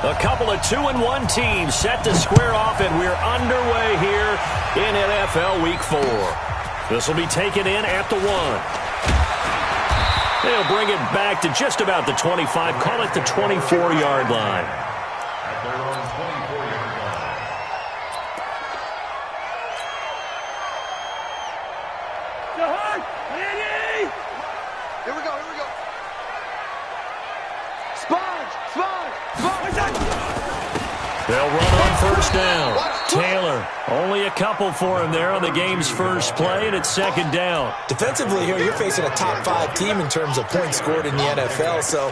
A couple of 2-1 teams set to square off, and we're underway here in NFL Week 4. This will be taken in at the 1. They'll bring it back to just about the 25, call it the 24-yard line. At their own 24-yard line. Here we go. Sponge. They'll run on first down. Taylor, only a couple for him there on the game's first play, and it's second down. Defensively here, you're facing a top-5 team in terms of points scored in the NFL, so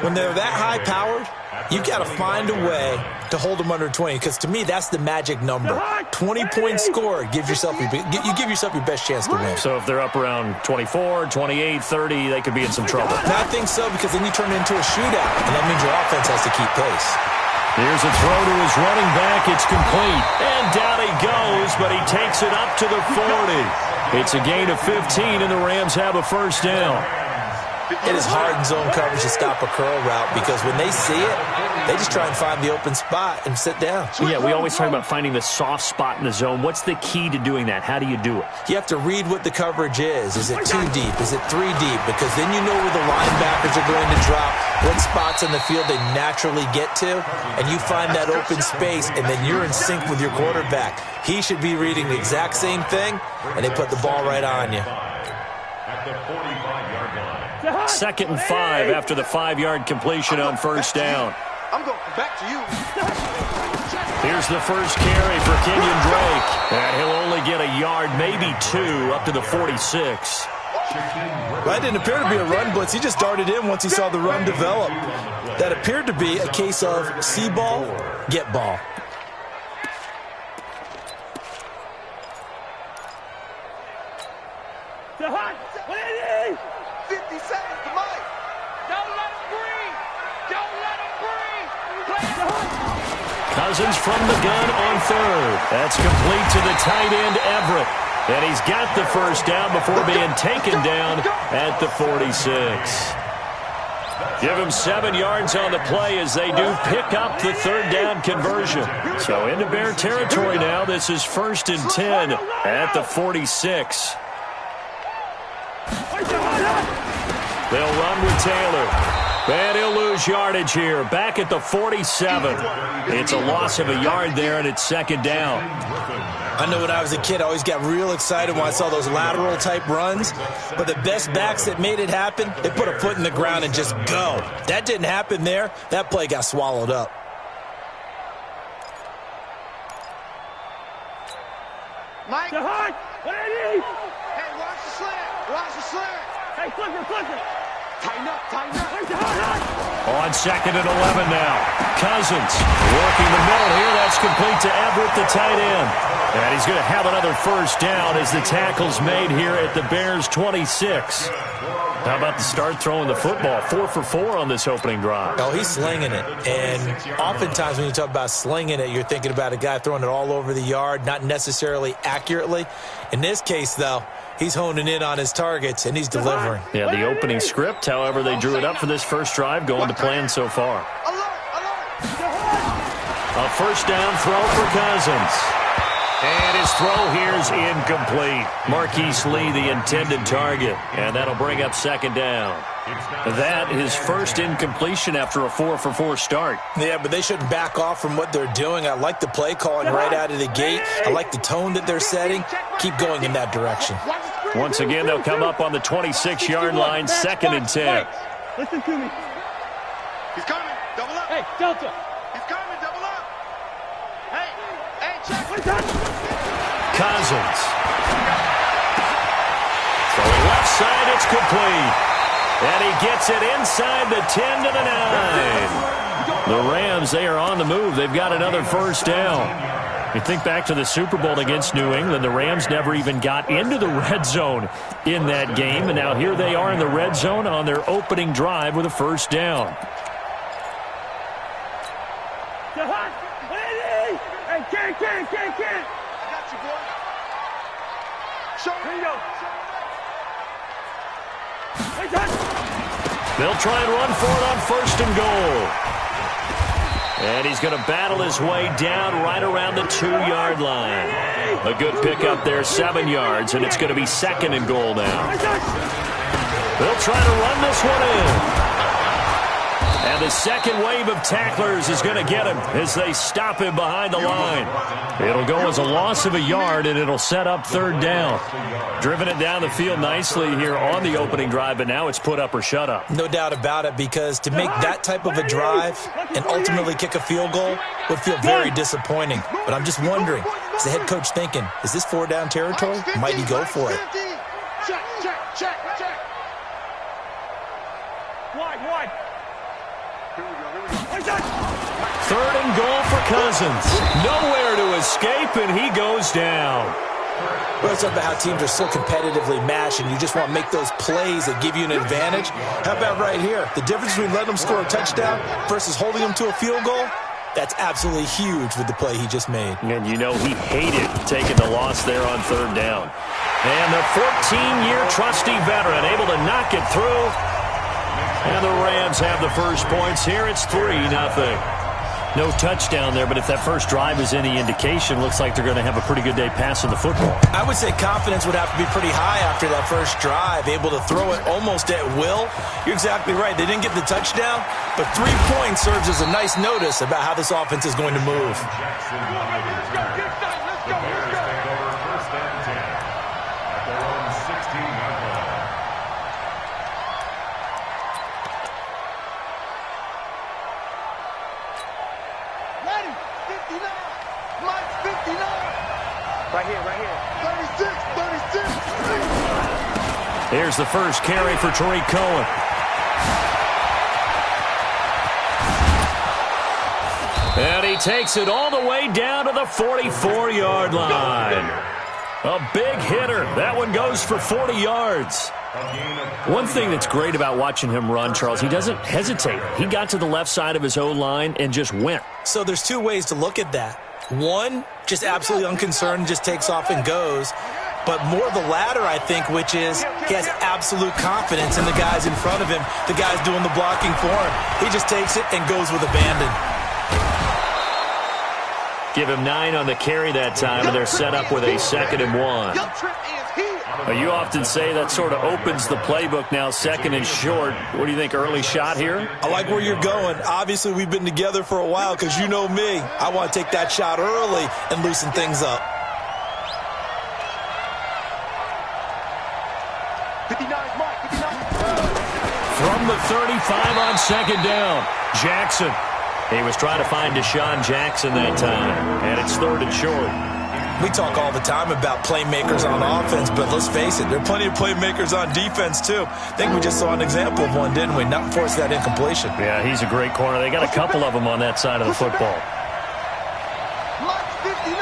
when they're that high-powered, you've got to find a way to hold them under 20, because to me, that's the magic number. 20 points scored, you give yourself your best chance to win. So if they're up around 24, 28, 30, they could be in some trouble. No, I think so, because then you turn it into a shootout, and that means your offense has to keep pace. Here's a throw to his running back. It's complete. And down he goes, but he takes it up to the 40. It's a gain of 15, and the Rams have a first down. It is hard in zone coverage to stop a curl route because when they see it, they just try and find the open spot and sit down. Yeah, we always talk about finding the soft spot in the zone. What's the key to doing that? How do you do it? You have to read what the coverage is. Is it 2 deep? Is it 3 deep? Because then you know where the linebackers are going to drop, what spots in the field they naturally get to, and you find that open space, and then you're in sync with your quarterback. He should be reading the exact same thing, and they put the ball right on you. At the 45-yard line. 2nd and 5 after the 5-yard completion on first down. I'm going back to you. Here's the first carry for Kenyon Drake. And he'll only get a yard, maybe 2, up to the 46. That didn't appear to be a run blitz. He just darted in once he saw the run develop. That appeared to be a case of see ball, get ball. The hot. 50 seconds to Mike. Don't let him breathe. Cousins from the gun on third. That's complete to the tight end, Everett. And he's got the first down before being taken down at the 46. Give him 7 yards on the play as they do pick up the third down conversion. So into Bear territory now. This is 1st and 10 at the 46. They'll run with Taylor. And he'll lose yardage here. Back at the 47. It's a loss of a yard there, and it's 2nd down. I know when I was a kid, I always got real excited when I saw those lateral-type runs. But the best backs that made it happen, they put a foot in the ground and just go. That didn't happen there. That play got swallowed up. Mike. Hey, watch the slant. Watch the slant. Hey, flicker. Tighten up. On 2nd and 11 now. Cousins working the middle here. That's complete to Everett, the tight end. And he's going to have another first down as the tackle's made here at the Bears' 26. How about the start throwing the football? 4 for 4 on this opening drive. Oh, he's slinging it. And oftentimes when you talk about slinging it, you're thinking about a guy throwing it all over the yard, not necessarily accurately. In this case, though, he's honing in on his targets, and he's delivering. Yeah, the opening script, however, they drew it up for this first drive, going to plan so far. A first down throw for Cousins. And his throw here is incomplete. Marquise Lee, the intended target. And that'll bring up 2nd down. That is first incompletion after a 4 for 4 start. Yeah, but they shouldn't back off from what they're doing. I like the play calling right out of the gate. I like the tone that they're setting. Keep going in that direction. Once again, they'll come up on the 26-yard line, 2nd and 10. Listen to me. He's coming. Double up. Hey, Delta. He's coming. Double up. Hey, check. Cousins. Throwing left side, it's complete. And he gets it inside the 10 to the 9. The Rams, they are on the move. They've got another first down. You think back to the Super Bowl against New England, the Rams never even got into the red zone in that game. And now here they are in the red zone on their opening drive with a first down. Can't. I got you, boy. Here you go. They'll try and run for it on 1st and goal. And he's going to battle his way down right around the 2-yard line. A good pickup there, 7 yards, and it's going to be 2nd and goal now. They'll try to run this one in. And the second wave of tacklers is going to get him as they stop him behind the line. It'll go as a loss of a yard, and it'll set up 3rd down. Driven it down the field nicely here on the opening drive, but now it's put up or shut up. No doubt about it, because to make that type of a drive and ultimately kick a field goal would feel very disappointing. But I'm just wondering, is the head coach thinking, is this 4-down territory? Might he go for it? Check. Wide. 3rd and goal for Cousins. Nowhere to escape, and he goes down. Well, it's about how teams are so competitively matched, and you just want to make those plays that give you an advantage. How about right here? The difference between letting them score a touchdown versus holding them to a field goal, that's absolutely huge with the play he just made. And you know he hated taking the loss there on 3rd down. And the 14-year trusty veteran able to knock it through. And the Rams have the first points here. It's 3-0. No touchdown there, but if that first drive is any indication, looks like they're going to have a pretty good day passing the football. I would say confidence would have to be pretty high after that first drive, able to throw it almost at will. You're exactly right. They didn't get the touchdown, but 3 points serves as a nice notice about how this offense is going to move. Right here. 36. Here's the first carry for Tariq Cohen. And he takes it all the way down to the 44-yard line. A big hitter. That one goes for 40 yards. One thing that's great about watching him run, Charles, he doesn't hesitate. He got to the left side of his O-line and just went. So there's 2 ways to look at that. One, just absolutely unconcerned, just takes off and goes. But more the latter, I think, which is he has absolute confidence in the guys in front of him, the guys doing the blocking for him. He just takes it and goes with abandon. Give him 9 on the carry that time, and they're set up with a 2nd and 1. You often say that sort of opens the playbook now, 2nd and short. What do you think, early shot here? I like where you're going. Obviously, we've been together for a while because you know me. I want to take that shot early and loosen things up. 59, Mike, 59. From the 35 on 2nd down, Jackson. He was trying to find Deshaun Jackson that time, and it's 3rd and short. We talk all the time about playmakers on offense, but let's face it, there are plenty of playmakers on defense, too. I think we just saw an example of one, didn't we? Not force that incompletion. Yeah, he's a great corner. They got a couple of them on that side of the football. Mike 59.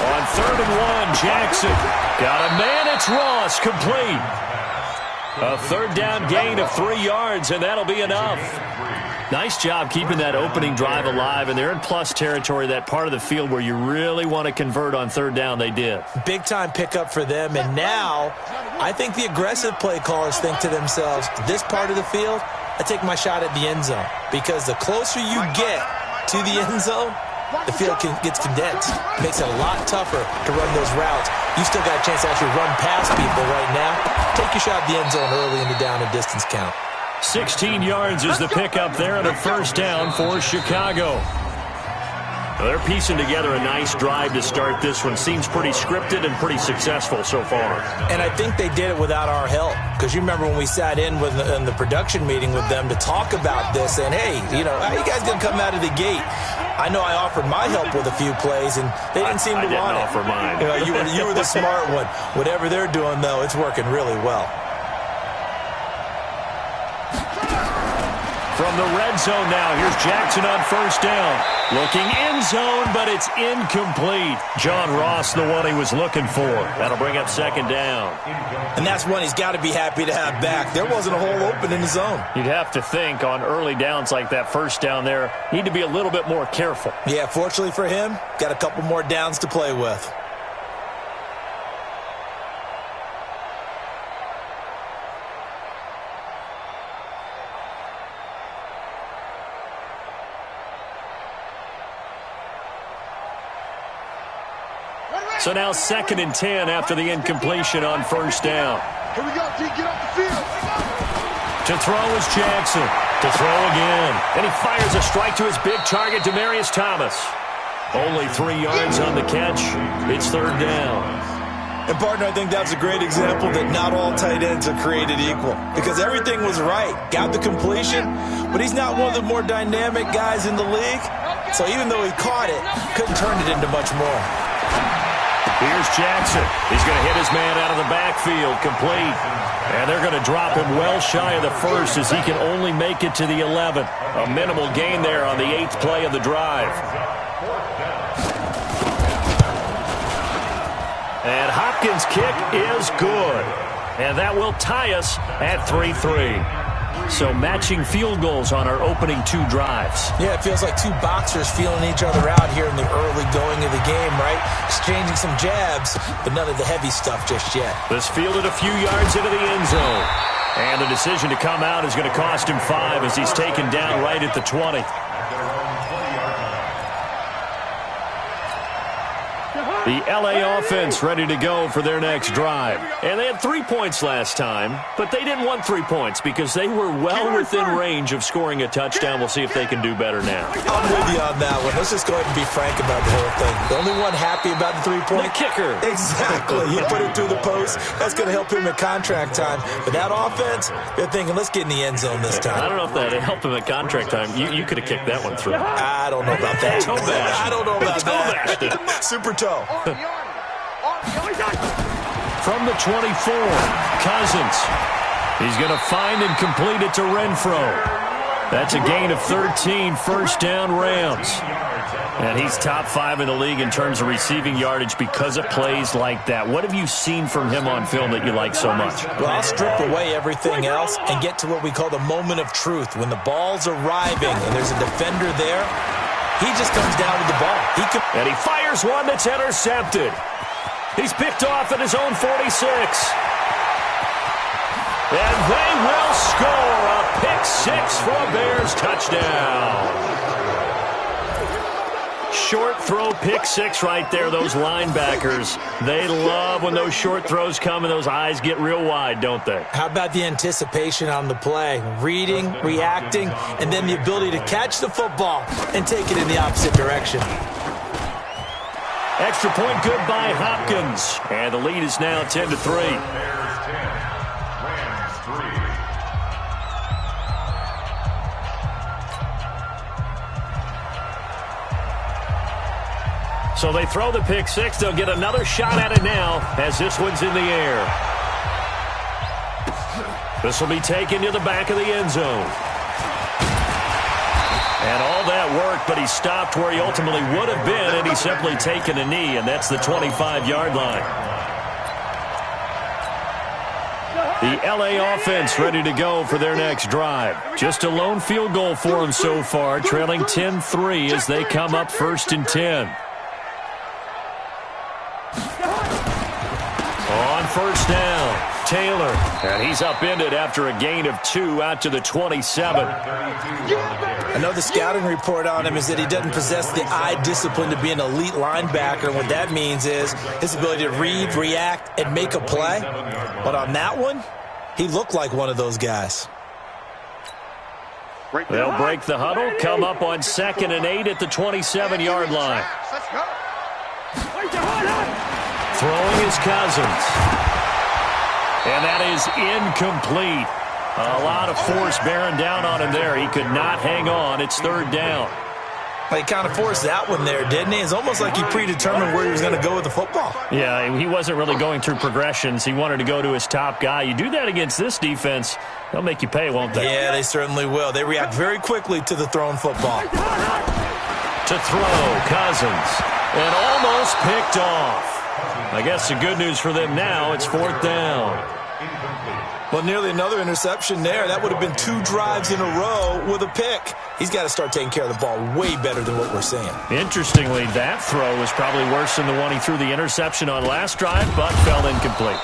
On 3rd and 1, Jackson. Got a man, it's Ross, complete. A 3rd down gain of 3 yards, and that'll be enough. Nice job keeping that opening drive alive, and they're in plus territory, that part of the field where you really want to convert on 3rd down. They did. Big-time pickup for them, and now I think the aggressive play callers think to themselves, this part of the field, I take my shot at the end zone, because the closer you get to the end zone, the field gets condensed. Makes it a lot tougher to run those routes. You still got a chance to actually run past people right now. Take your shot at the end zone early in the down and distance count. 16 yards is the pickup there, and a 1st down for Chicago. They're piecing together a nice drive to start this one. Seems pretty scripted and pretty successful so far. And I think they did it without our help. Because you remember when we sat in the production meeting with them to talk about this, and hey, you know, how you guys going to come out of the gate? I know I offered my help with a few plays, and they didn't seem to want it. I didn't offer mine. You know, you were the smart one. Whatever they're doing, though, it's working really well. From the red zone now, here's Jackson on 1st down. Looking end zone, but it's incomplete. John Ross, the one he was looking for. That'll bring up 2nd down. And that's one he's got to be happy to have back. There wasn't a hole open in the zone. You'd have to think on early downs like that 1st down there, need to be a little bit more careful. Yeah, fortunately for him, got a couple more downs to play with. So now 2nd and 10 after the incompletion on first down. Here we go, D. Get off the field. To throw is Jackson. To throw again. And he fires a strike to his big target, Demaryius Thomas. Only 3 yards on the catch. It's 3rd down. And, partner, I think that's a great example that not all tight ends are created equal. Because everything was right. Got the completion, but he's not one of the more dynamic guys in the league. So even though he caught it, couldn't turn it into much more. Here's Jackson. He's going to hit his man out of the backfield, complete. And they're going to drop him well shy of the first as he can only make it to the 11th. A minimal gain there on the 8th play of the drive. And Hopkins' kick is good. And that will tie us at 3-3. So matching field goals on our opening 2 drives. Yeah, it feels like 2 boxers feeling each other out here in the early going of the game, right? Exchanging some jabs, but none of the heavy stuff just yet. This fielded a few yards into the end zone. And the decision to come out is going to cost him 5 as he's taken down right at the 20. The LA offense ready to go for their next drive. And they had 3 points last time, but they didn't want 3 points because they were well within range of scoring a touchdown. We'll see if they can do better now. I'm with you on that one. Let's just go ahead and be frank about the whole thing. The only one happy about the 3-point? The kicker. Exactly. He put it through the post. That's going to help him at contract time. But that offense, they're thinking, let's get in the end zone this time. I don't know if that helped him at contract time. You could have kicked that one through. I don't know about that. Toe bash. I don't know about that. Super toe. From the 24, Cousins. He's going to find and complete it to Renfro. That's a gain of 13, first down Rams. And he's top 5 in the league in terms of receiving yardage because of plays like that. What have you seen from him on film that you like so much? Well, I'll strip away everything else and get to what we call the moment of truth. When the ball's arriving and there's a defender there, he just comes down with the ball. And he fires one that's intercepted. He's picked off at his own 46. And they will score a pick 6 for a Bears touchdown. Short throw pick 6 right there. Those linebackers, they love when those short throws come and those eyes get real wide, don't they? How about the anticipation on the play? Reading, reacting, and then the ability to catch the football and take it in the opposite direction. Extra point good by Hopkins. And the lead is now 10-3. Bears 10, Rams 3. So they throw the pick 6. They'll get another shot at it now as this one's in the air. This will be taken to the back of the end zone. And all that worked, but he stopped where he ultimately would have been, and he's simply taken a knee, and that's the 25-yard line. The LA offense ready to go for their next drive. Just a lone field goal for them so far, trailing 10-3 as they come up 1st and 10. On first down, Taylor. And he's upended after a gain of 2 out to the 27. I know the scouting report on him is that he doesn't possess the eye discipline to be an elite linebacker. And what that means is his ability to read, react, and make a play. But on that one, he looked like one of those guys. They'll break the huddle, come up on 2nd and 8 at the 27-yard line. Throwing is Cousins. And that is incomplete. A lot of force bearing down on him there. He could not hang on. It's 3rd down. He kind of forced that one there, didn't he? It's almost like he predetermined where he was going to go with the football. Yeah, he wasn't really going through progressions. He wanted to go to his top guy. You do that against this defense, they'll make you pay, won't they? Yeah, they certainly will. They react very quickly to the thrown football. To throw, Cousins. And almost picked off. I guess the good news for them now, it's 4th down. Well, nearly another interception there. That would have been 2 drives in a row with a pick. He's got to start taking care of the ball way better than what we're seeing. Interestingly, that throw was probably worse than the one he threw the interception on last drive, but fell incomplete.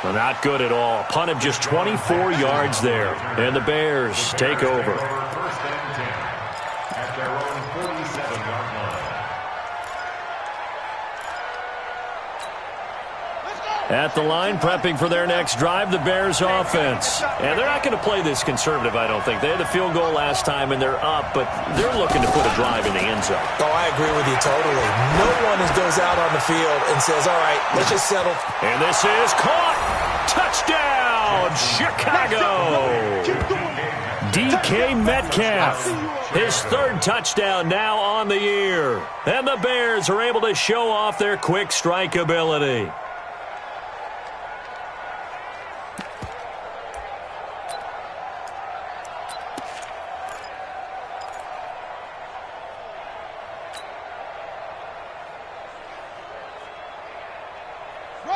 Well, not good at all. Punt of just 24 yards there. And the Bears take over. 1st and 10 at their own 47-yard line. At the line, prepping for their next drive, the Bears offense. And they're not going to play this conservative, I don't think. They had the field goal last time, and they're up, but they're looking to put a drive in the end zone. Oh, I agree with you totally. No one goes out on the field and says, all right, let's just settle. And this is caught. Touchdown, Chicago. DK Metcalf. His third touchdown now on the year. And the Bears are able to show off their quick strike ability.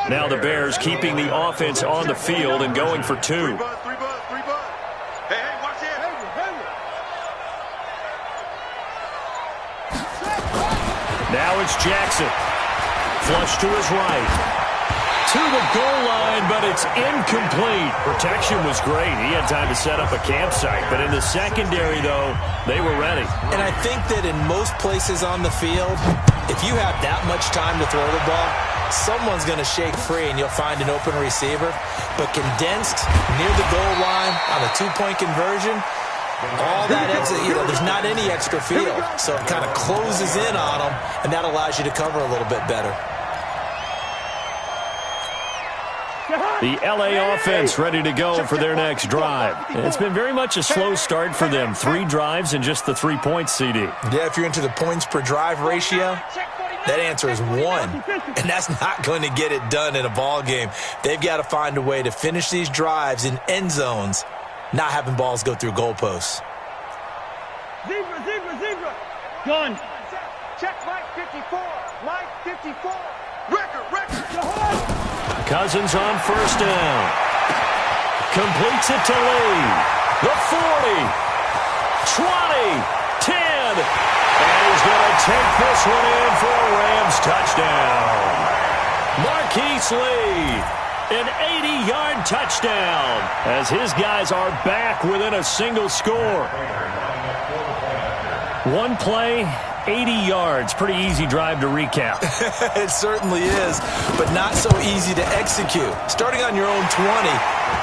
Now the Bears keeping the offense on the field and going for two. Hey, watch it. Now it's Jackson. Flush to his right. To the goal line, but it's incomplete. Protection was great. He had time to set up a campsite. But in the secondary, though, they were ready. And I think that in most places on the field, if you have that much time to throw the ball, someone's going to shake free and you'll find an open receiver. But condensed near the goal line on a two-point conversion, all that exit, there's not any extra field. So it kind of closes in on them, and that allows you to cover a little bit better. The LA offense ready to go for their next drive. It's been very much a slow start for them. 3 drives and just the 3 points, CD. Yeah, if you're into the points per drive ratio, that answer is 1. And that's not going to get it done in a ball game. They've got to find a way to finish these drives in end zones, not having balls go through goalposts. Zebra. Gun. Check Mike 54. Mike 54. Record. Cousins on first down. Completes it to Lee. The 40. 20. 10. And he's going to take this one in for a Rams touchdown. Marquise Lee. An 80-yard touchdown as his guys are back within a single score. One play, 80 yards. Pretty easy drive to recap. It certainly is, but not so easy to execute. Starting on your own 20,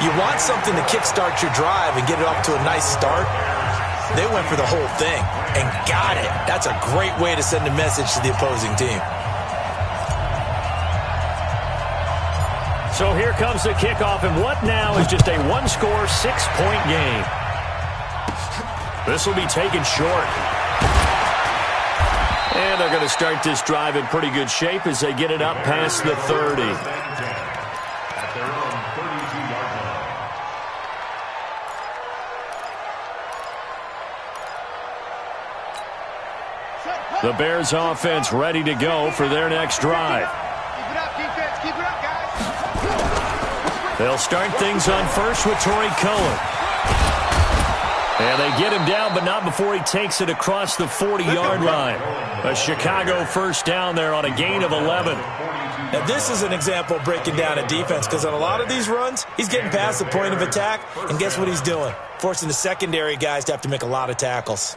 you want something to kickstart your drive and get it off to a nice start. They went for the whole thing and got it. That's a great way to send a message to the opposing team. So here comes the kickoff, and what now is just a one-score, 6-point game. This will be taken short. And they're going to start this drive in pretty good shape as they get it up past the 30. The Bears offense ready to go for their next drive. Keep it up, defense. Keep it up, guys. They'll start things on first with Torrey Cohen. And they get him down, but not before he takes it across the 40-yard line. A Chicago first down there on a gain of 11. Now, this is an example of breaking down a defense, because on a lot of these runs, he's getting past the point of attack, and guess what he's doing? Forcing the secondary guys to have to make a lot of tackles.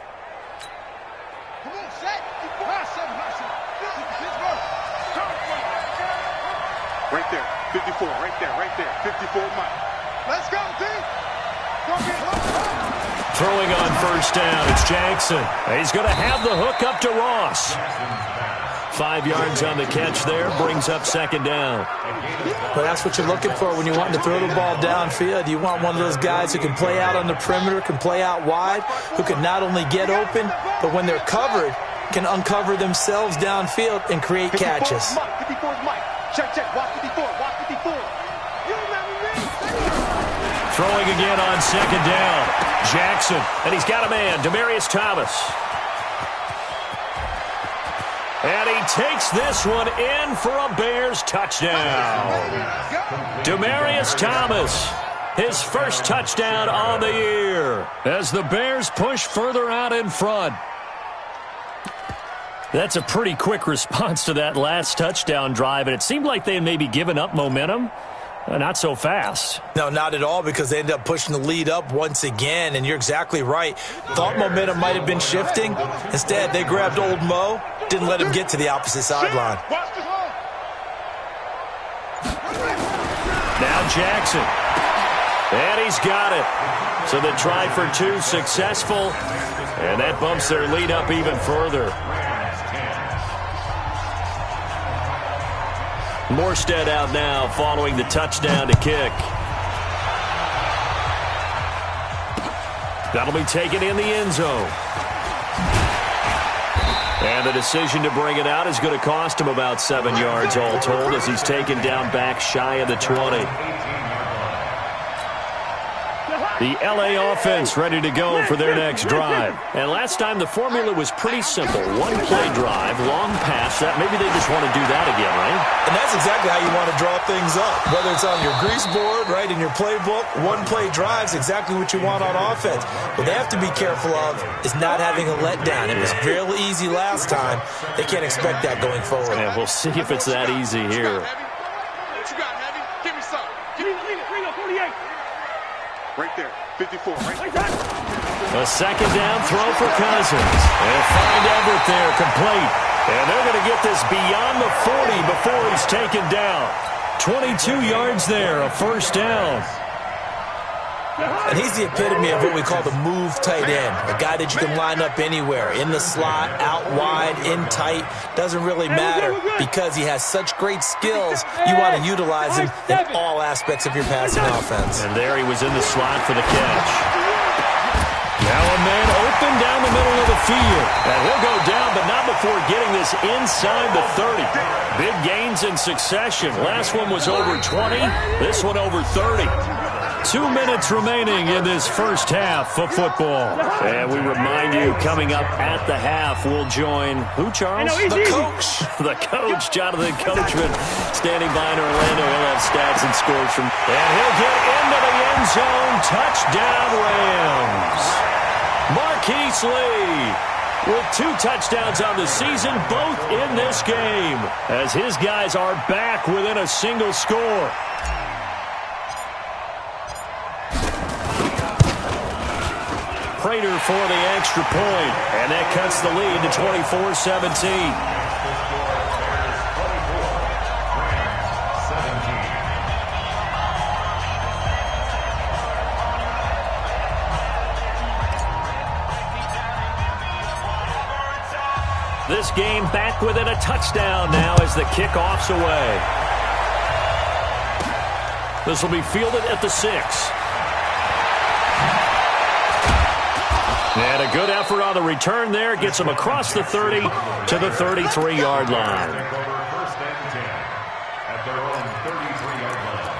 Right there, 54, right there, 54, Mike. Let's go, D. Throwing on first down, it's Jackson. He's going to have the hook up to Ross. 5 yards on the catch there, brings up second down. Well, that's what you're looking for when you want to throw the ball downfield. You want one of those guys who can play out on the perimeter, can play out wide, who can not only get open, but when they're covered, can uncover themselves downfield and create catches. 54 is Mike. Check, watch 54, watch 54. You remember me? Throwing again on second down. Jackson, and he's got a man, Demaryius Thomas. And he takes this one in for a Bears touchdown. Demaryius Thomas, his first touchdown on the year, as the Bears push further out in front. That's a pretty quick response to that last touchdown drive, and it seemed like they had maybe given up momentum. Not so fast. No, not at all, because they ended up pushing the lead up once again, and you're exactly right. Thought momentum might have been shifting. Instead, they grabbed old Mo, didn't let him get to the opposite sideline. Watch the ball. Now Jackson. And he's got it. So the try for two successful. And that bumps their lead up even further. Morstead out now following the touchdown to kick. That'll be taken in the end zone. And the decision to bring it out is going to cost him about 7 yards all told as he's taken down back shy of the 20. The LA offense ready to go for their next drive. And last time the formula was pretty simple. One play drive, long pass. That maybe they just want to do that again, right? And that's exactly how you want to draw things up. Whether it's on your grease board, right, in your playbook, one play drives exactly what you want on offense. What they have to be careful of is not having a letdown. It was real easy last time. They can't expect that going forward. Yeah, we'll see if it's that easy here. What you got, Heavy? Give me some. Reno, 48. Right there, 54. Right there. A second down throw for Cousins. And find Everett there, complete. And they're going to get this beyond the 40 before he's taken down. 22 yards there, a first down. And he's the epitome of what we call the move tight end. A guy that you can line up anywhere. In the slot, out wide, in tight. Doesn't really matter because he has such great skills. You want to utilize him in all aspects of your passing offense. And there he was in the slot for the catch. Now a man open down the middle of the field. And he'll go down, but not before getting this inside the 30. Big gains in succession. Last one was over 20. This one over 30. 2 minutes remaining in this first half of football. And we remind you, coming up at the half, we'll join who, Charles? The coach. The coach, Jonathan Coachman, standing by in Orlando. He'll have stats and scores from. And he'll get into the end zone. Touchdown, Rams. Marquise Lee with 2 touchdowns on the season, both in this game, as his guys are back within a single score. Prater for the extra point, and that cuts the lead to 24-17. This game back within a touchdown now as the kickoff's away. This will be fielded at the 6. And a good effort on the return there. Gets him across the 30 to the 33-yard line. First and 10 at their own 33-yard line.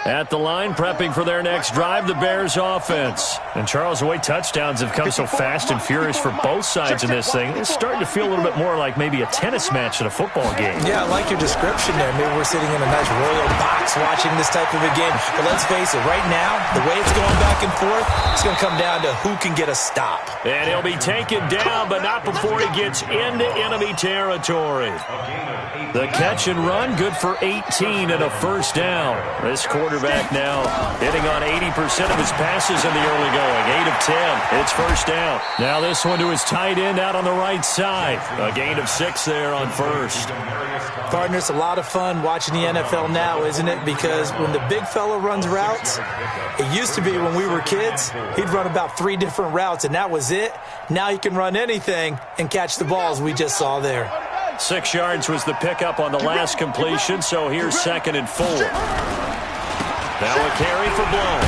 At the line, prepping for their next drive, the Bears offense. And Charles, the way touchdowns have come so fast and furious for both sides in this thing, it's starting to feel a little bit more like maybe a tennis match in a football game. Yeah, I like your description there. Maybe we're sitting in a nice royal box watching this type of a game. But let's face it, right now, the way it's going back and forth, it's going to come down to who can get a stop. And he'll be taken down, but not before he gets into enemy territory. The catch and run, good for 18 and a first down. This quarterback now hitting on 80% of his passes in the early going. 8 of 10. It's first down. Now this one to his tight end out on the right side. A gain of 6 there on first. Partner, it's a lot of fun watching the NFL now, isn't it? Because when the big fella runs routes, it used to be when we were kids, he'd run about 3 different routes, and that was it. Now he can run anything and catch the balls we just saw there. 6 yards was the pickup on the last completion, so here's 2nd and 4. Now a carry for Blount.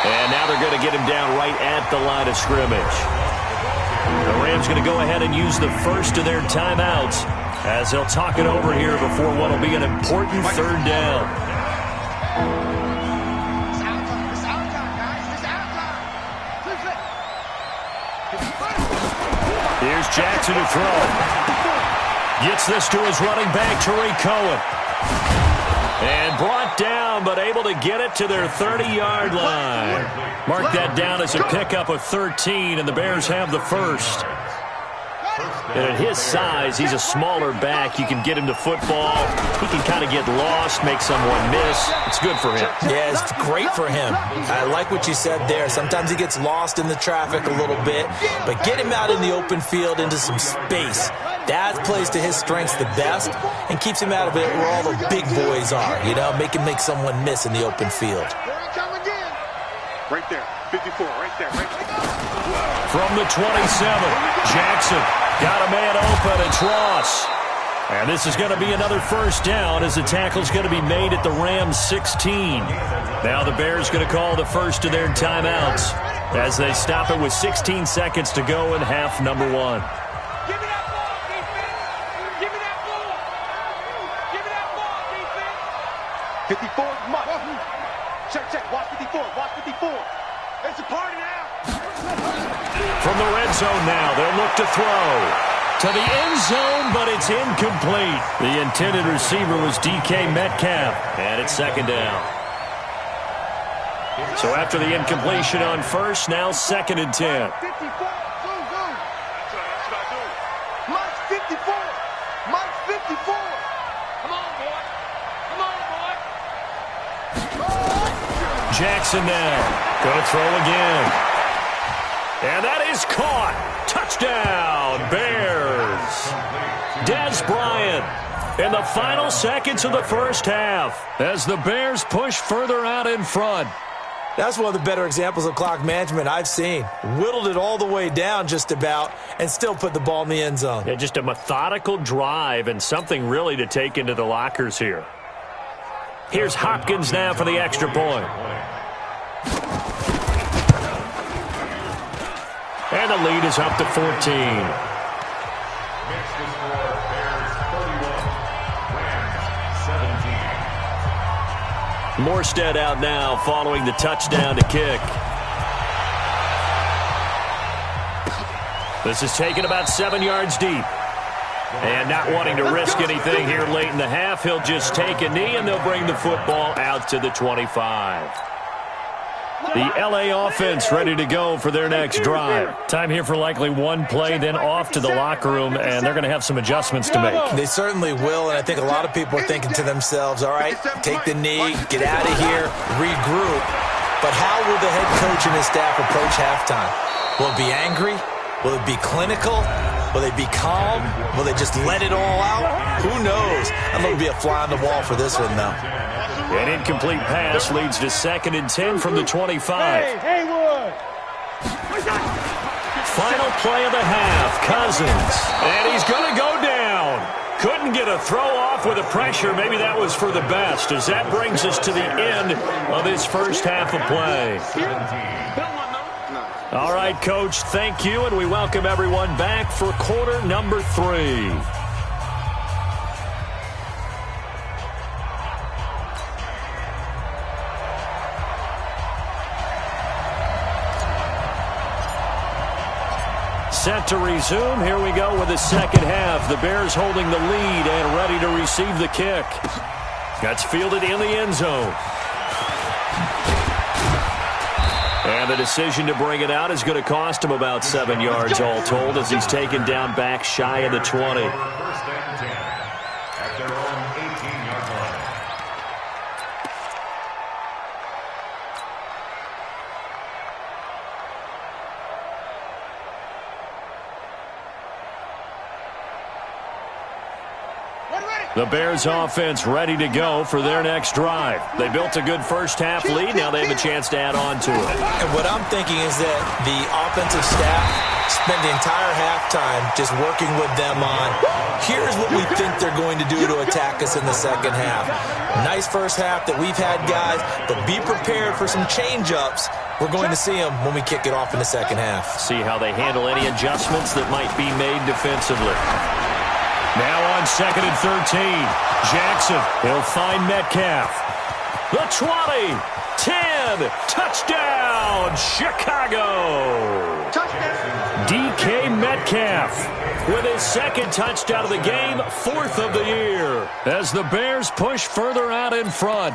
And now they're going to get him down right at the line of scrimmage. The Rams going to go ahead and use the first of their timeouts as they'll talk it over here before what will be an important third down. It's out time, guys. It's out time. Here's Jackson to throw. Gets this to his running back, Tariq Cohen. And brought down, but able to get it to their 30-yard line. Mark that down as a pickup of 13, and the Bears have the first. And at his size, he's a smaller back. You can get him to football. He can kind of get lost, make someone miss. It's good for him. Yeah, it's great for him. I like what you said there. Sometimes he gets lost in the traffic a little bit, but get him out in the open field into some space. That plays to his strengths the best and keeps him out of it where all the big boys are, you know, make him make someone miss in the open field. Right there, 54, right there, right there. From the 27, Jackson got a man open. It's Ross. And this is going to be another first down as the tackle's going to be made at the Rams 16. Now the Bears going to call the first of their timeouts as they stop it with 16 seconds to go in half number 1. Give me that ball, defense! Give me that ball! Give me that ball, defense! 54, Mike. Check, watch 54, watch 54. It's a party now. From the red zone now, they'll look to throw. To the end zone, but it's incomplete. The intended receiver was DK Metcalf, and it's second down. So after the incompletion on first, now second and 10. 54, That's what I do. Mike's 54. Mike's 54. Come on, boy! Come on, boy! Jackson now, going to throw again. And that is caught. Touchdown, Bears. Dez Bryant in the final seconds of the first half as the Bears push further out in front. That's one of the better examples of clock management I've seen. Whittled it all the way down just about and still put the ball in the end zone. Yeah, just a methodical drive and something really to take into the lockers here. Here's Hopkins now for the extra point. And the lead is up to 14. Makes the score Bears 31, Rams 17. Morstead out now following the touchdown to kick. This is taken about 7 yards deep. And not wanting to risk anything here late in the half, he'll just take a knee and they'll bring the football out to the 25. The LA offense ready to go for their next drive. Time here for likely one play, then off to the locker room, and they're going to have some adjustments to make. They certainly will, and I think a lot of people are thinking to themselves, all right, take the knee, get out of here, regroup. But how will the head coach and his staff approach halftime? Will it be angry? Will it be clinical? Will they be calm? Will they just let it all out? Who knows? I'm going to be a fly on the wall for this one, though. An incomplete pass leads to second and 10 from the 25. Hey, Haywood! Final play of the half, Cousins. And he's going to go down. Couldn't get a throw off with the pressure. Maybe that was for the best, as that brings us to the end of this first half of play. All right, Coach, thank you, and we welcome everyone back for quarter number 3. Set to resume. Here we go with the second half. The Bears holding the lead and ready to receive the kick. That's fielded in the end zone. And the decision to bring it out is going to cost him about 7 yards all told as he's taken down back shy of the 20. First and 10 at their own 18-yard line. The Bears offense ready to go for their next drive. They built a good first half lead. Now they have a chance to add on to it. And what I'm thinking is that the offensive staff spent the entire halftime just working with them on, here's what we think they're going to do to attack us in the second half. Nice first half that we've had, guys, but be prepared for some change-ups. We're going to see them when we kick it off in the second half. See how they handle any adjustments that might be made defensively. Now on second and 13, Jackson, he'll find Metcalf. The 20, 10, touchdown, Chicago. DK Metcalf with his second touchdown of the game, 4th of the year, as the Bears push further out in front.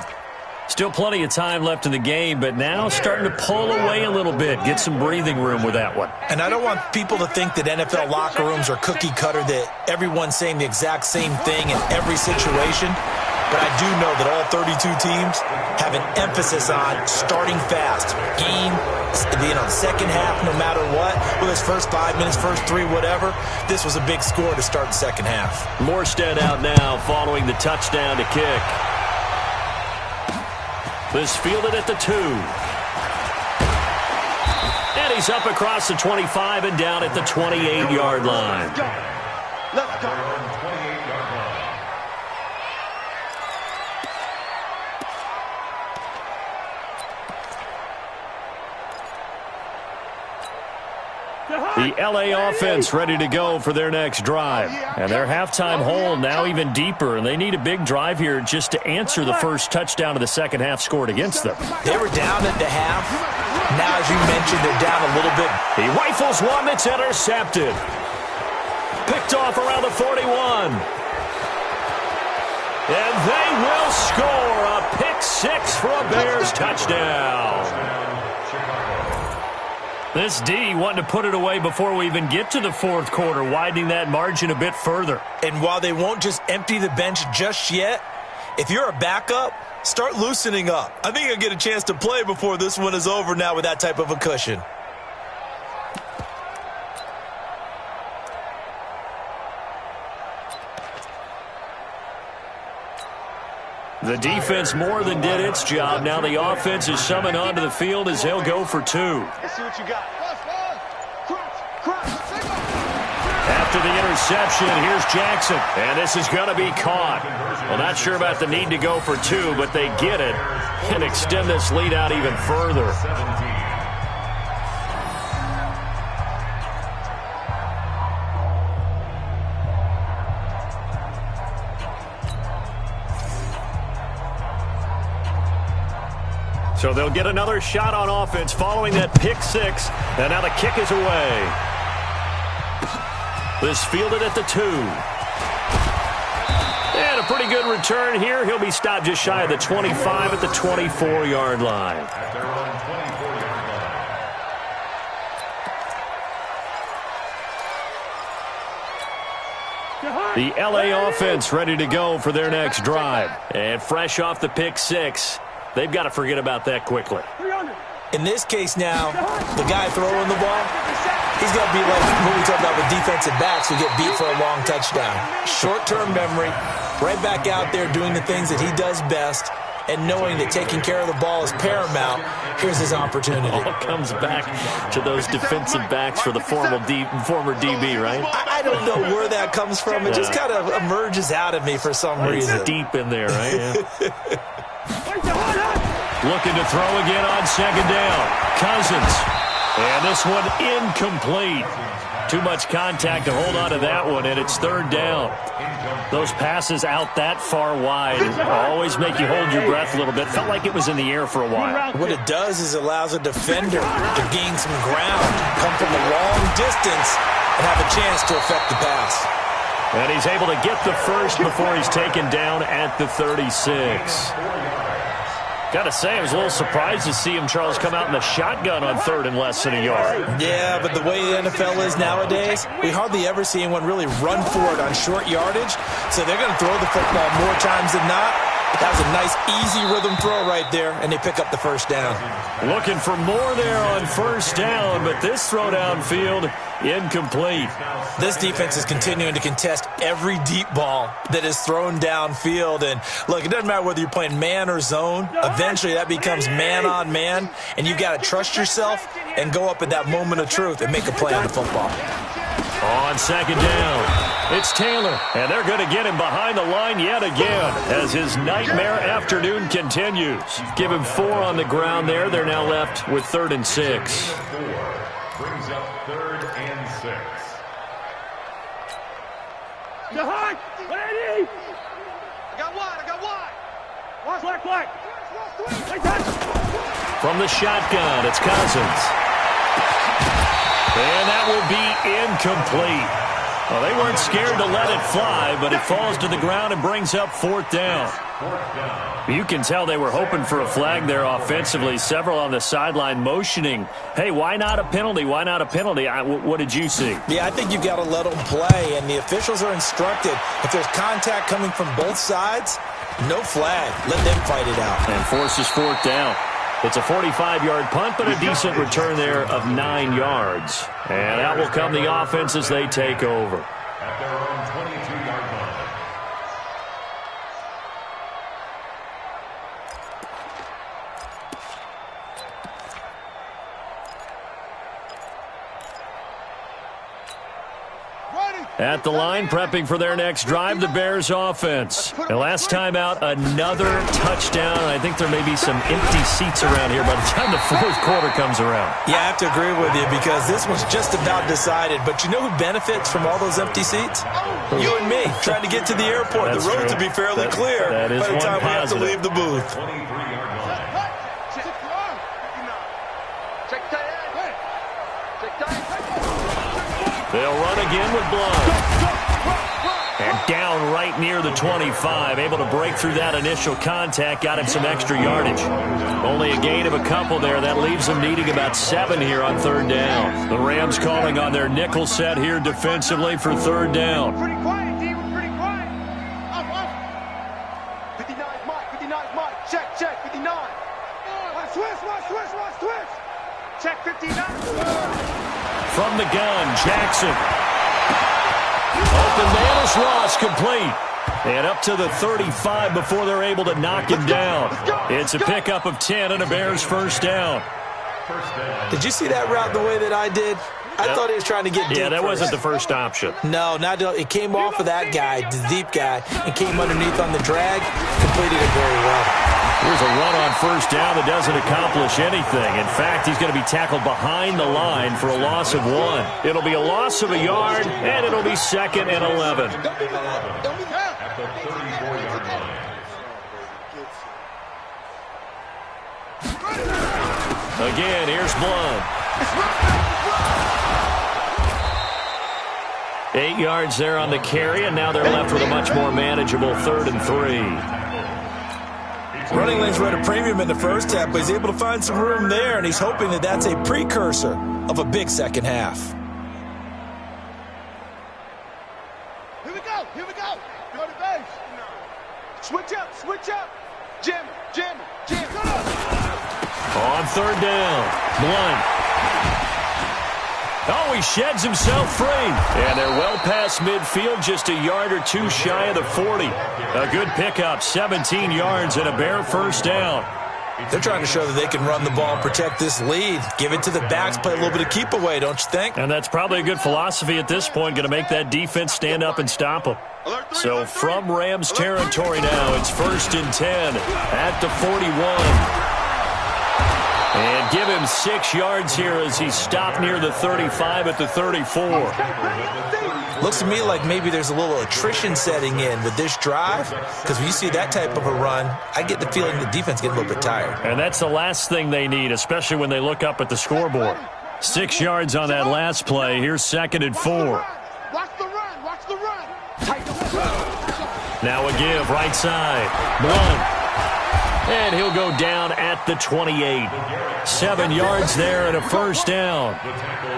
Still plenty of time left in the game, but now starting to pull away a little bit. Get some breathing room with that one. And I don't want people to think that NFL locker rooms are cookie cutter, that everyone's saying the exact same thing in every situation. But I do know that all 32 teams have an emphasis on starting fast. Game, second half, no matter what. Whether it's first 5 minutes, first 3, whatever. This was a big score to start the second half. Morstead out now following the touchdown to kick. This fielded at the 2. And he's up across the 25 and down at the 28-yard line. Let's go. The LA offense ready to go for their next drive. And their halftime hole now even deeper, and they need a big drive here just to answer the first touchdown of the second half scored against them. They were down at the half. Now, as you mentioned, they're down a little bit. He rifles one that's intercepted. Picked off around the 41. And they will score a pick 6 for a Bears touchdown. This D wanting to put it away before we even get to the fourth quarter, widening that margin a bit further. And while they won't just empty the bench just yet, if you're a backup, start loosening up. I think you'll get a chance to play before this one is over now with that type of a cushion. The defense more than did its job. Now the offense is summoned onto the field as they'll go for 2. Let's see what you got. After the interception, here's Jackson. And this is going to be caught. Well, not sure about the need to go for 2, but they get it and extend this lead out even further. So they'll get another shot on offense following that pick 6. And now the kick is away. This fielded at the 2. And a pretty good return here. He'll be stopped just shy of the 25 at the 24-yard line. The LA offense ready to go for their next drive. And fresh off the pick 6. They've got to forget about that quickly. In this case now, the guy throwing the ball, he's got to be like what we talked about with defensive backs who get beat for a long touchdown. Short-term memory, right back out there doing the things that he does best, and knowing that taking care of the ball is paramount. Here's his opportunity. All comes back to those defensive backs for the former DB, right? I don't know where that comes from. It just kind of emerges out of me for some reason. It's deep in there, right? Yeah. Looking to throw again on second down. Cousins. And this one incomplete. Too much contact to hold on to that one, and it's third down. Those passes out that far wide always make you hold your breath a little bit. Felt like it was in the air for a while. What it does is it allows a defender to gain some ground, come from a long distance, and have a chance to affect the pass. And he's able to get the first before he's taken down at the 36. Got to say, I was a little surprised to see him, Charles, come out in the shotgun on third and less than a yard. Yeah, but the way the NFL is nowadays, we hardly ever see anyone really run for it on short yardage. So they're going to throw the football more times than not. That was a nice, easy rhythm throw right there, and they pick up the first down. Looking for more there on first down, but this throw downfield, incomplete. This defense is continuing to contest every deep ball that is thrown downfield. And, look, it doesn't matter whether you're playing man or zone. Eventually that becomes man on man, and you've got to trust yourself and go up at that moment of truth and make a play on the football. On second down, it's Taylor, and they're going to get him behind the line yet again as his nightmare afternoon continues. Give him 4 on the ground there. They're now left with 3rd and 6. Brings up 3rd and 6. JHAWK, ready? I got wide. Black. From the shotgun, it's Cousins. And that will be incomplete. Well, they weren't scared to let it fly, but it falls to the ground and brings up 4th down. You can tell they were hoping for a flag there offensively. Several on the sideline motioning, hey, why not a penalty? Why not a penalty? What did you see? Yeah, I think you've got to let them play, and the officials are instructed. If there's contact coming from both sides, no flag. Let them fight it out. And forces 4th down. It's a 45-yard punt, but a decent return there of 9 yards. And out will come the offense as they take over. At their own 22-yard line. At the line, prepping for their next drive, the Bears offense. The last time out, another touchdown. I think there may be some empty seats around here by the time the 4th quarter comes around. Yeah, I have to agree with you because this one's just about decided. But you know who benefits from all those empty seats? You and me, trying to get to the airport. That's the road true. to be fairly clear that is by the time one we have to positive. leave the booth. 23-yard line. They'll run again with Blunt. And down right near the 25. Able to break through that initial contact. Got him some extra yardage. Only a gain of a couple there. That leaves them needing about 7 here on 3rd down. The Rams calling on their nickel set here defensively for 3rd down. Pretty quiet, D. We're pretty quiet. Up. 59 is Mike. 59 is Mike. Check. 59. Watch switch. Check 59. From the gun, Jackson. Open man is lost, complete. And up to the 35 before they're able to knock him down. It's a pickup of 10 and a Bears 1st down. Did you see that route the way that I did? I thought he was trying to get deep. Yeah, that first. wasn't the first option. No, it came off of that guy, the deep guy, and came underneath on the drag. Completed it very well. Here's a run on 1st down that doesn't accomplish anything. In fact, he's going to be tackled behind the line for a loss of 1. It'll be a loss of a yard, and it'll be 2nd and 11. At the 34-yard line. Again, here's Blunt. 8 yards there on the carry, and now they're left with a much more manageable 3rd and 3. Running lanes were at a premium in the first half, but he's able to find some room there, and he's hoping that that's a precursor of a big second half. Here we go. Go to base. Switch up. Jim. On 3rd down, Blunt. Oh, he sheds himself free. And they're well past midfield, just a yard or 2 shy of the 40. A good pickup, 17 yards and a Bear 1st down. They're trying to show that they can run the ball and protect this lead. Give it to the backs, play a little bit of keep away, don't you think? And that's probably a good philosophy at this point, going to make that defense stand up and stop them. So from Rams territory now, it's 1st and 10 at the 41. And give him 6 yards here as he stopped near the 35 at the 34. Looks to me like maybe there's a little attrition setting in with this drive, because when you see that type of a run, I get the feeling the defense getting a little bit tired. And that's the last thing they need, especially when they look up at the scoreboard. 6 yards on that last play. Here's 2nd and 4. Watch the run. Now a give, right side. Blunt. And he'll go down at the 28. 7 yards there and a 1st down.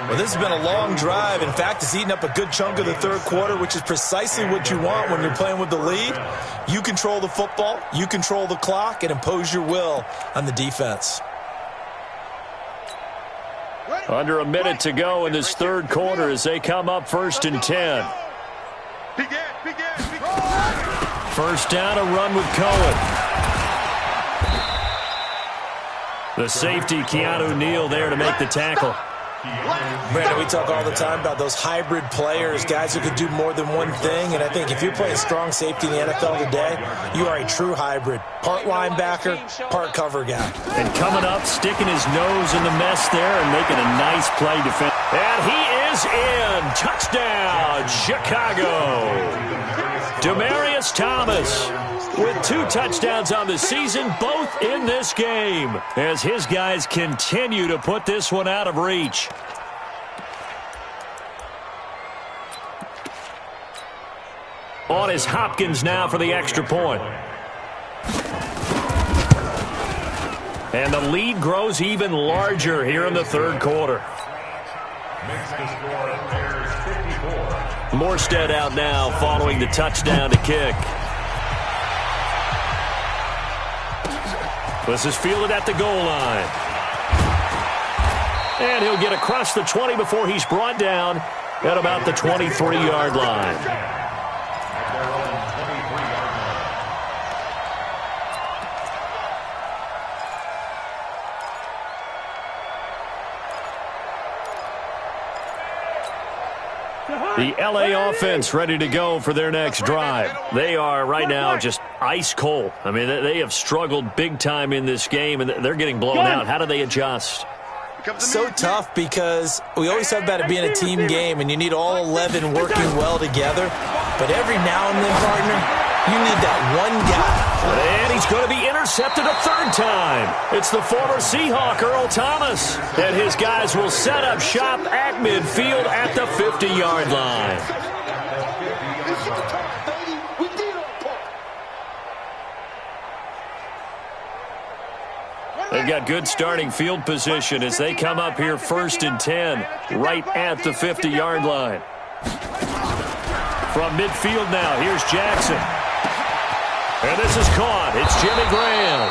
Well, this has been a long drive. In fact, it's eaten up a good chunk of the 3rd quarter, which is precisely what you want when you're playing with the lead. You control the football, you control the clock, and impose your will on the defense. Under a minute to go in this 3rd quarter as they come up 1st and 10. Begin. 1st down, a run with Cohen. The safety, Keanu Neal, there to make the tackle. Brandon, we talk all the time about those hybrid players, guys who could do more than one thing, and I think if you're playing strong safety in the NFL today, you are a true hybrid. Part linebacker, part cover guy. And coming up, sticking his nose in the mess there and making a nice play defense. And he is in. Touchdown, Chicago. Demaryius Thomas with 2 touchdowns on the season, both in this game, as his guys continue to put this one out of reach. On is Hopkins now for the extra point. And the lead grows even larger here in the third quarter. Makes the score Bears 54. Morstead out now following the touchdown to kick. This is fielded at the goal line. And he'll get across the 20 before he's brought down at about the 23-yard line. At their own 23-yard line. The L.A. offense ready to go for their next drive. They are right now just ice cold. I mean, they have struggled big time in this game, and they're getting blown out. How do they adjust? So tough because we always talk about it being a team game, and you need all 11 working well together. But every now and then, partner, you need that one guy. And he's going to be intercepted a third time. It's the former Seahawk, Earl Thomas. And his guys will set up shop at midfield at the 50-yard line. They've got good starting field position as they come up here 1st and 10, right at the 50-yard line. From midfield now, here's Jackson. And this is caught. It's Jimmy Graham.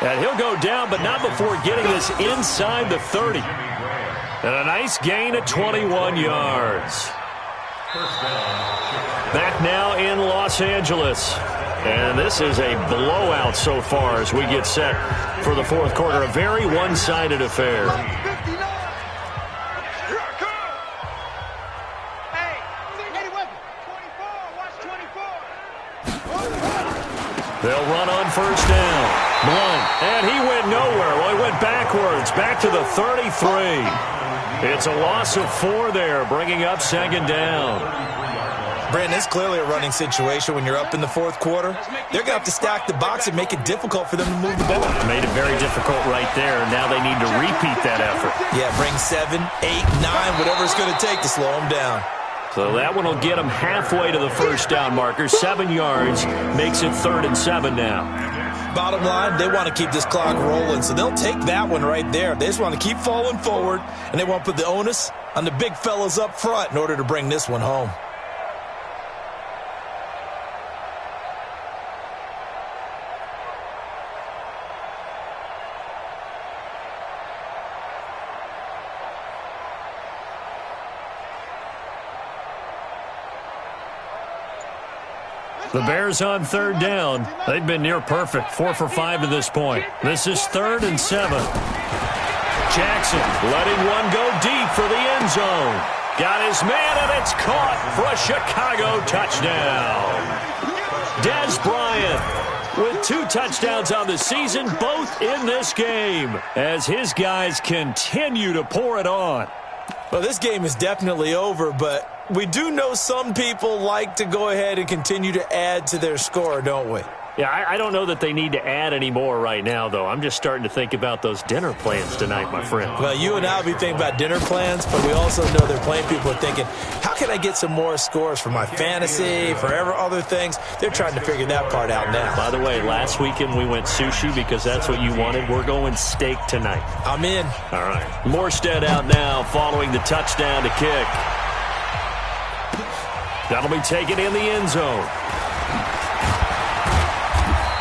And he'll go down, but not before getting this inside the 30. And a nice gain at 21 yards. Back now in Los Angeles. And this is a blowout so far as we get set for the fourth quarter. A very one-sided affair. They'll run on first down. Blunt. And he went nowhere. Well, he went backwards. Back to the 33. It's a loss of 4 there, bringing up 2nd down. Brandon, it's clearly a running situation when you're up in the fourth quarter. They're going to have to stack the box and make it difficult for them to move the ball. Made it very difficult right there. Now they need to repeat that effort. Yeah, bring 7, 8, 9, whatever it's going to take to slow them down. So that one will get them halfway to the first down marker. 7 yards makes it 3rd and 7 now. Bottom line, they want to keep this clock rolling, so they'll take that one right there. They just want to keep falling forward, and they want to put the onus on the big fellas up front in order to bring this one home. The Bears on 3rd down. They've been near perfect. 4 for 5 to this point. This is 3rd and 7. Jackson letting one go deep for the end zone. Got his man, and it's caught for a Chicago touchdown. Dez Bryant with 2 touchdowns on the season, both in this game, as his guys continue to pour it on. Well, this game is definitely over, but we do know some people like to go ahead and continue to add to their score, don't we? Yeah, I don't know that they need to add any more right now, though. I'm just starting to think about those dinner plans tonight, my friend. Well, you and I will be thinking about dinner plans, but we also know they're playing people are thinking, how can I get some more scores for my fantasy, for other things? They're trying to figure that part out now. By the way, last weekend we went sushi because that's what you wanted. We're going steak tonight. I'm in. All right. Morstead out now following the touchdown to kick. That'll be taken in the end zone.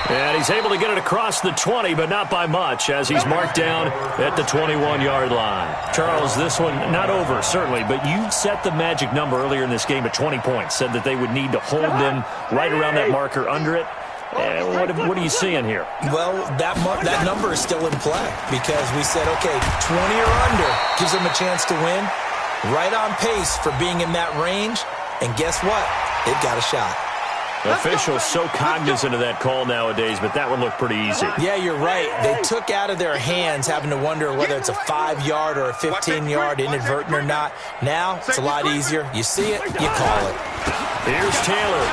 And he's able to get it across the 20, but not by much, as he's marked down at the 21-yard line. Charles, this one not over, certainly, but you set the magic number earlier in this game at 20 points, said that they would need to hold them right around that marker under it. What are you seeing here? Well, that number is still in play because we said, okay, 20 or under gives them a chance to win. Right on pace for being in that range. And guess what? They've got a shot. Officials so cognizant of that call nowadays, but that one looked pretty easy. Yeah, you're right. They took out of their hands having to wonder whether it's a 5-yard or a 15-yard inadvertent or not. Now, it's a lot easier. You see it, you call it. Here's Taylor.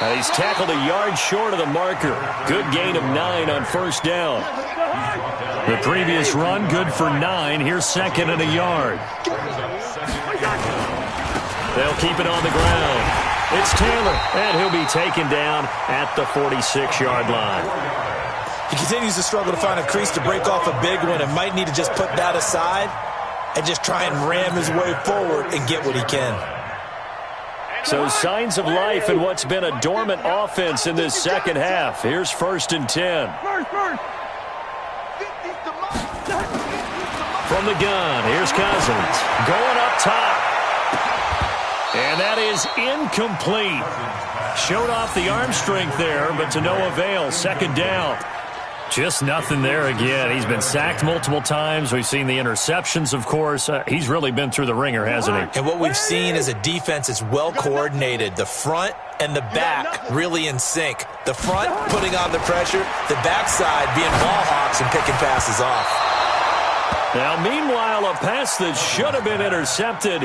And he's tackled a yard short of the marker. Good gain of 9 on first down. The previous run, good for 9. Here's 2nd and a yard. They'll keep it on the ground. It's Taylor, and he'll be taken down at the 46-yard line. He continues to struggle to find a crease to break off a big one and might need to just put that aside and just try and ram his way forward and get what he can. So signs of life in what's been a dormant offense in this second half. Here's 1st and 10. From the gun, here's Cousins. Going up top. And that is incomplete. Showed off the arm strength there, but to no avail. 2nd down. Just nothing there again. He's been sacked multiple times. We've seen the interceptions, of course. He's really been through the ringer, hasn't he? And what we've seen is a defense that's well coordinated. The front and the back really in sync. The front putting on the pressure, the backside being ball hawks and picking passes off. Now, meanwhile, a pass that should have been intercepted,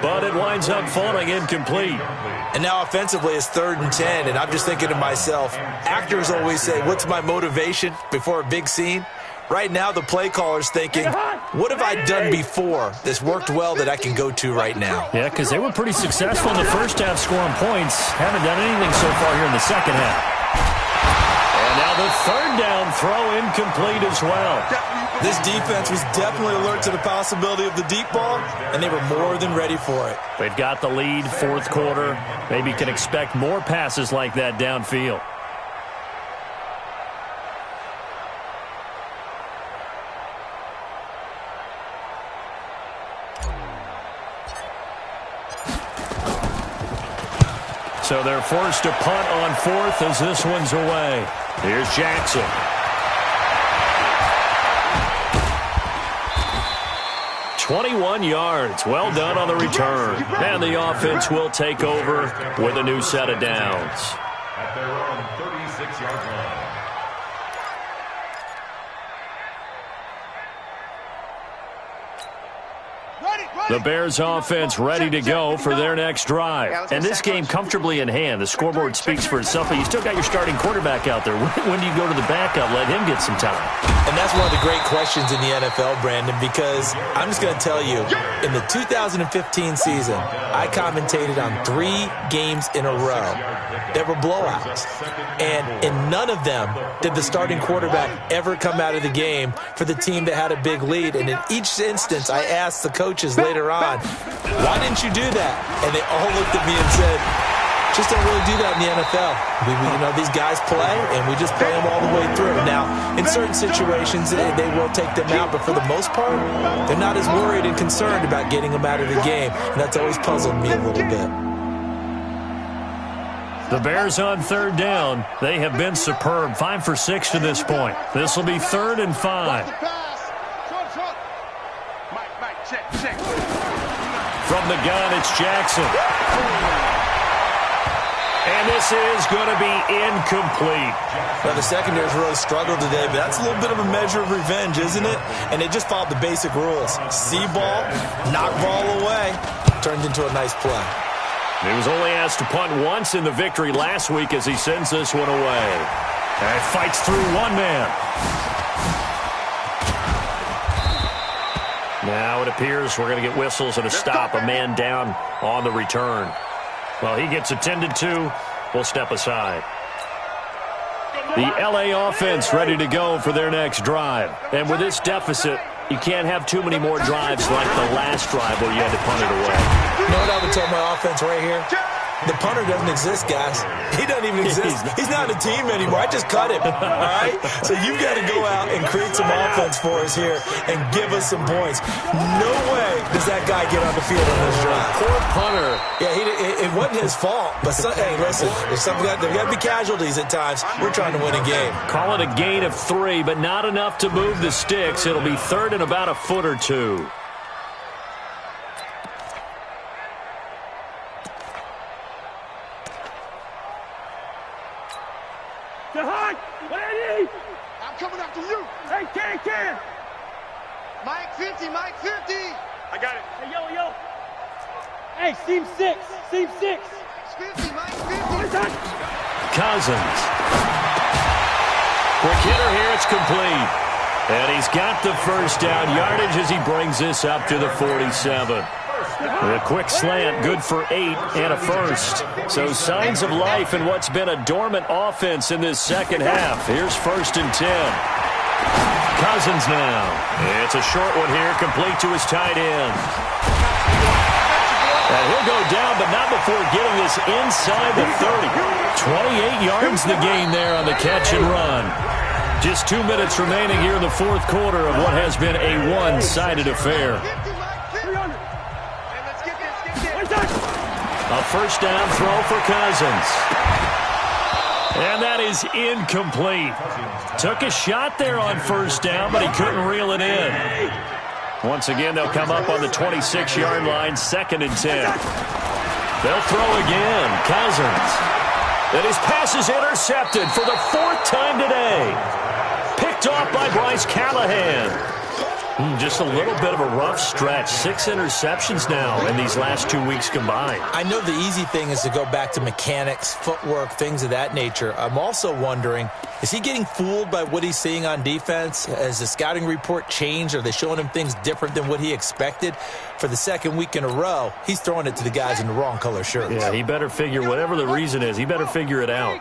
but it winds up falling incomplete. And now offensively it's 3rd and 10, and I'm just thinking to myself, actors always say, what's my motivation before a big scene? Right now the play caller's thinking, what have I done before that's worked well that I can go to right now? Yeah, because they were pretty successful in the first half scoring points. Haven't done anything so far here in the second half. And now the 3rd down throw incomplete as well. This defense was definitely alert to the possibility of the deep ball, and they were more than ready for it. They've got the lead, 4th quarter. Maybe can expect more passes like that downfield. So they're forced to punt on 4th as this one's away. Here's Jackson. "21 yards. Well done on the return. And the offense will take over with a new set of downs. At their own 36-yard line. The Bears offense ready to go for their next drive. And this game comfortably in hand. The scoreboard speaks for itself, but you still got your starting quarterback out there. When do you go to the backup, let him get some time? And that's one of the great questions in the NFL, Brandon, because I'm just going to tell you, in the 2015 season, I commentated on 3 games in a row that were blowouts. And in none of them did the starting quarterback ever come out of the game for the team that had a big lead. And in each instance, I asked the coaches later on, why didn't you do that? And they all looked at me and said, just don't really do that in the NFL. These guys play, and we just play them all the way through. Now, in certain situations, they will take them out, but for the most part, they're not as worried and concerned about getting them out of the game, and that's always puzzled me a little bit. The Bears on 3rd down. They have been superb. 5 for 6 to this point. This will be 3rd and 5. From the gun, it's Jackson. And this is going to be incomplete. Now, the secondary's really struggled today, but that's a little bit of a measure of revenge, isn't it? And they just followed the basic rules. See ball, knock ball away. Turned into a nice play. He was only asked to punt once in the victory last week as he sends this one away. And fights through one man. Now it appears we're going to get whistles and a stop. A man down on the return. Well, he gets attended to. We'll step aside. The LA offense ready to go for their next drive. And with this deficit, you can't have too many more drives like the last drive where you had to punt it away. You know what I would tell my offense right here? The punter doesn't exist, guys. He doesn't even exist. He's not a team anymore. I just cut him, all right? So you've got to go out and create some offense for us here and give us some points. No way does that guy get on the field on this drive. Poor punter. Yeah, it wasn't his fault. But, hey, listen, there's got to be casualties at times. We're trying to win a game. Call it a gain of 3, but not enough to move the sticks. It'll be 3rd and about a foot or 2. JHAWK, what I need? I'm coming after you. Hey, can. Mike 50, Mike 50. I got it. Hey, yo. Hey, seam 6. 50, Mike 50. Cousins. Quick hitter here, it's complete. And he's got the first down yardage as he brings this up to the 47. The quick slant, good for 8 and a first. So signs of life in what's been a dormant offense in this second half. Here's 1st and 10. Cousins now. It's a short one here, complete to his tight end. And he'll go down, but not before getting this inside the 30. 28 yards the gain there on the catch and run. Just 2 minutes remaining here in the fourth quarter of what has been a one-sided affair. A first down throw for Cousins. And that is incomplete. Took a shot there on first down, but he couldn't reel it in. Once again, they'll come up on the 26-yard line, 2nd and 10. They'll throw again. Cousins. And his pass is intercepted for the 4th time today. Picked off by Bryce Callahan. Just a little bit of a rough stretch. 6 interceptions now in these last 2 weeks combined. I know the easy thing is to go back to mechanics, footwork, things of that nature. I'm also wondering, is he getting fooled by what he's seeing on defense? Has the scouting report changed? Are they showing him things different than what he expected? For the 2nd week in a row, he's throwing it to the guys in the wrong color shirts. Yeah, he better figure, whatever the reason is, he better figure it out.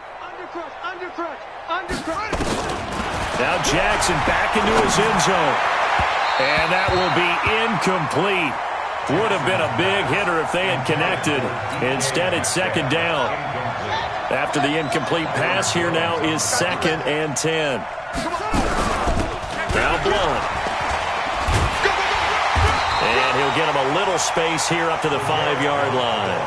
Now Jackson back into his end zone. And that will be incomplete. Would have been a big hitter if they had connected. Instead, it's 2nd down. After the incomplete pass, here now is 2nd and 10. Now Blunt. And he'll get him a little space here up to the 5-yard line.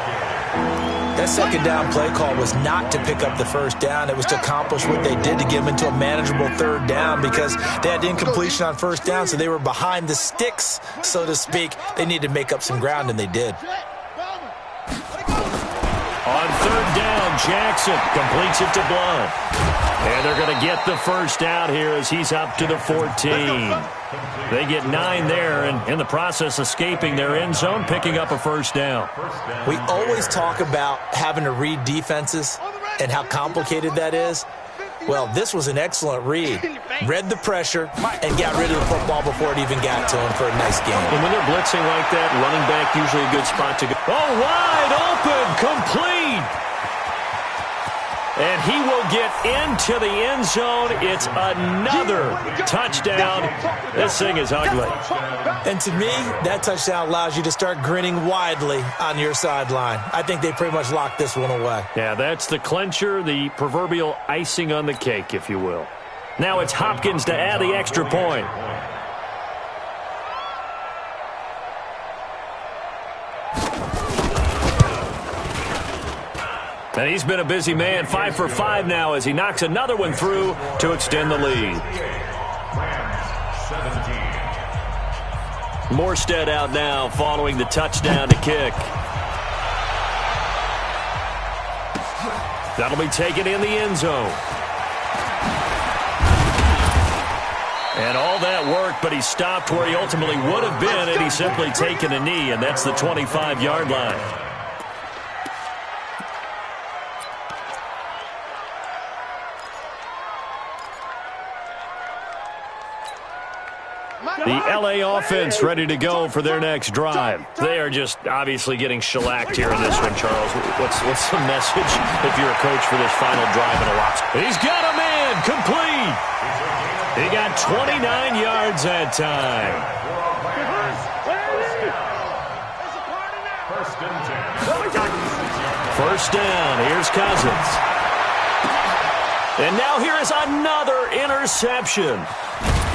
That 2nd down play call was not to pick up the first down. It was to accomplish what they did to get them into a manageable 3rd down because they had incompletion on first down, so they were behind the sticks, so to speak. They needed to make up some ground, and they did. On 3rd down, Jackson completes it to Blunt. And they're going to get the first down here as he's up to the 14. They get 9 there, and in the process, escaping their end zone, picking up a first down. We always talk about having to read defenses and how complicated that is. Well, this was an excellent read. Read the pressure and got rid of the football before it even got to him for a nice game. And when they're blitzing like that, running back usually a good spot to go. Oh, wide open, complete. And he will get into the end zone. It's another touchdown. This thing is ugly. And to me, that touchdown allows you to start grinning widely on your sideline. I think they pretty much locked this one away. Yeah, that's the clincher, the proverbial icing on the cake, if you will. Now it's Hopkins to add the extra point. And he's been a busy man, 5 for 5 now as he knocks another one through to extend the lead. Morstead out now following the touchdown to kick. That'll be taken in the end zone. And all that work, but he stopped where he ultimately would have been had he simply taken a knee, and that's the 25-yard line. The L.A. offense ready to go for their next drive. They are just obviously getting shellacked here in this one, Charles. What's the message if you're a coach for this final drive in a lot? He's got a man complete. He got 29 yards that time. First down. Here's Cousins. And now here is another interception.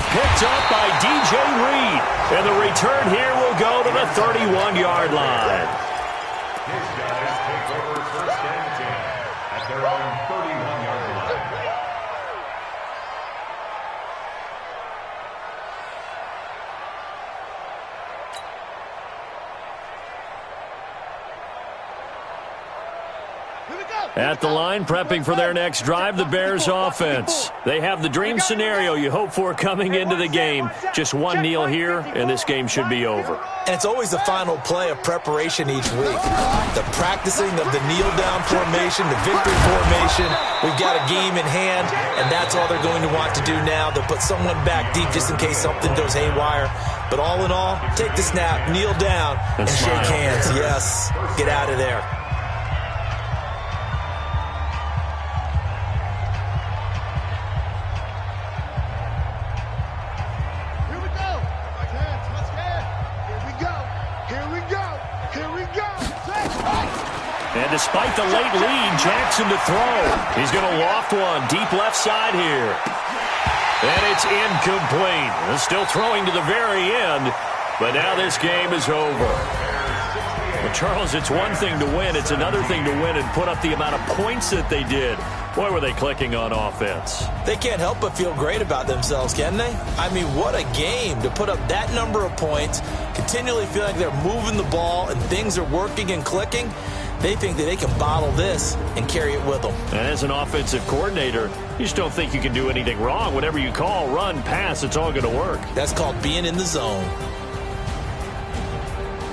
Picked up by DJ Reed. And the return here will go to the 31-yard line. His guys take over 1st and 10 at their own 31-yard line. Here we go. At the line, prepping for their next drive, the Bears offense. They have the dream scenario you hope for coming into the game. Just one kneel here, and this game should be over. And it's always the final play of preparation each week. The practicing of the kneel-down formation, the victory formation. We've got a game in hand, and that's all they're going to want to do now. They'll put someone back deep just in case something goes haywire. But all in all, take the snap, kneel down, and shake hands. Yes, get out of there. And despite the late lead, Jackson to throw. He's going to loft one deep left side here. And it's incomplete. Still throwing to the very end, but now this game is over. Well, Charles, it's one thing to win. It's another thing to win and put up the amount of points that they did. Boy, were they clicking on offense. They can't help but feel great about themselves, can they? I mean, what a game to put up that number of points, continually feel like they're moving the ball and things are working and clicking. They think that they can bottle this and carry it with them. And as an offensive coordinator, you just don't think you can do anything wrong. Whatever you call, run, pass, it's all going to work. That's called being in the zone.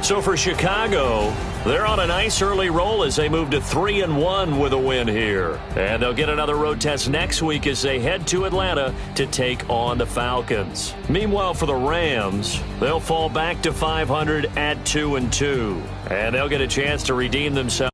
So for Chicago, they're on a nice early roll as they move to 3-1 with a win here. And they'll get another road test next week as they head to Atlanta to take on the Falcons. Meanwhile, for the Rams, they'll fall back to 500 at 2-2. And they'll get a chance to redeem themselves.